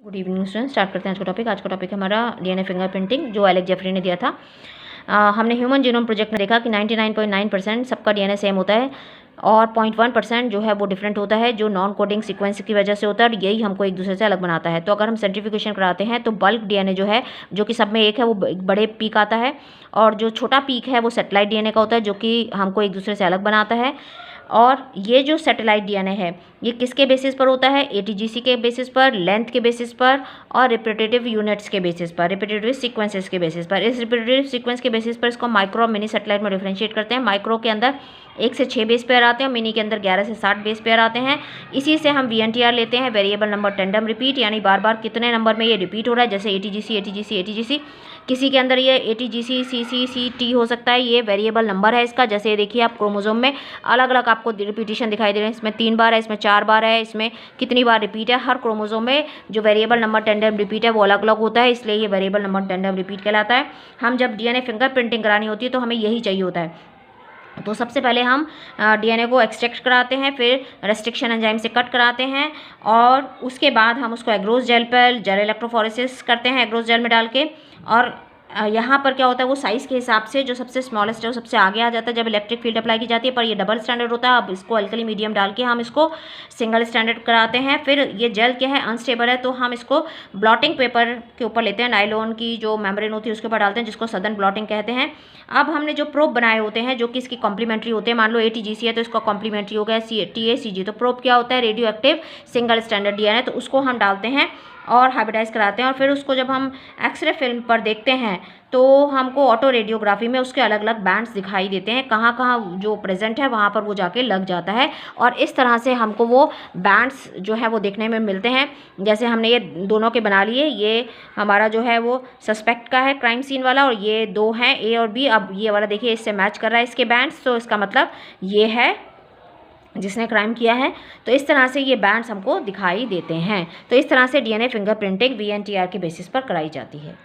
Good evening student, start करते हैं आज का टॉपिक। आज का टॉपिक है हमारा डीएनए फिंगरप्रिंटिंग, जो एलेक्स जेफरी ने दिया था। हमने ह्यूमन जीनोम प्रोजेक्ट में देखा कि 99.9% सबका डीएनए सेम होता है और 0.1% जो है वो डिफरेंट होता है, जो नॉन कोडिंग सीक्वेंस की वजह से होता है और यही हमको एक दूसरे से अलग बनाता है। तो अगर हम सेंट्रीफ्यूगेशन कराते हैं तो बल्क डीएनए जो है, जो कि सब में एक है, वो एक बड़े पीक आता है और जो छोटा पीक है वो सैटेलाइट डीएनए का होता है, जो कि हमको एक दूसरे से अलग बनाता है। और ये जो सैटेलाइट डीएनए है ये किसके बेसिस पर होता है? एटीजीसी के बेसिस पर, लेंथ के बेसिस पर और रिपीटेटिव यूनिट्स के बेसिस पर, रिपीटेटिव सीक्वेंसेस के बेसिस पर। इस रिपीटेटिव सीक्वेंस के बेसिस पर इसको माइक्रो और मिनी सैटेलाइट में डिफरेंशिएट करते हैं। माइक्रो के अंदर 1 से 6 बेस पेयर आते हैं और मिनी के अंदर 11 से 60 बेस पेयर आते हैं। इसी से हम VNTR लेते हैं, वेरिएबल नंबर टेंडम रिपीट, यानी बार बार कितने नंबर में ये रिपीट हो रहा है। जैसे ATGC, किसी के अंदर ये ATGC CCCT हो सकता है, ये वेरिएबल नंबर है इसका। जैसे ये देखिए आप क्रोमोसोम में अलग अलग आपको रिपीटिशन दिखाई दे रहे हैं, इसमें 3 बार है, इसमें 4 बार है, इसमें कितनी बार रिपीट है। हर क्रोमोसोम में जो वेरिएबल नंबर टेंडम रिपीट है वो अलग अलग होता है, इसलिए ये वेरिएबल नंबर टेंडम रिपीट कहलाता है। हम जब डीएनए फिंगरप्रिंटिंग करानी होती है तो हमें यही चाहिए होता है। तो सबसे पहले हम डीएनए को एक्सट्रैक्ट कराते हैं, फिर रेस्ट्रिक्शन एंजाइम से कट कराते हैं और उसके बाद हम उसको एग्रोस जेल पर जेल इलेक्ट्रोफोरेसिस करते हैं, एग्रोस जेल में डाल के। और यहाँ पर क्या होता है, वो साइज़ के हिसाब से जो सबसे स्मॉलेस्ट है वो सबसे आगे आ जाता है जब इलेक्ट्रिक फील्ड अप्लाई की जाती है। पर ये डबल स्टैंडर्ड होता है। अब इसको अल्कली मीडियम डाल के हम इसको सिंगल स्टैंडर्ड कराते हैं। फिर ये जेल क्या है, अनस्टेबल है, तो हम इसको ब्लॉटिंग पेपर के ऊपर लेते हैं, नायलॉन की जो मेम्ब्रेन होती है उसके ऊपर डालते हैं, जिसको सदन ब्लॉटिंग कहते हैं। अब हमने जो प्रोब बनाए होते हैं जो कि इसकी कॉम्प्लीमेंट्री होते हैं, मान लो ATGC है तो इसका कॉम्प्लीमेंट्री हो गया TACG। तो प्रोब क्या होता है, radio active single standard DNA, तो उसको हम डालते हैं और हाइब्रिडाइज कराते हैं। और फिर उसको जब हम एक्सरे फिल्म पर देखते हैं तो हमको ऑटो रेडियोग्राफी में उसके अलग अलग बैंड्स दिखाई देते हैं, कहाँ कहाँ जो प्रेजेंट है वहाँ पर वो जाके लग जाता है और इस तरह से हमको वो बैंड्स जो है वो देखने में मिलते हैं। जैसे हमने ये दोनों के बना लिए, ये हमारा जो है वो सस्पेक्ट का है, क्राइम सीन वाला, और ये 2 हैं A और B। अब ये वाला देखिए इससे मैच कर रहा है इसके बैंड्स, तो इसका मतलब ये है जिसने क्राइम किया है। तो इस तरह से ये बैंड्स हमको दिखाई देते हैं। तो इस तरह से डीएनए फिंगरप्रिंटिंग VNTR के बेसिस पर कराई जाती है।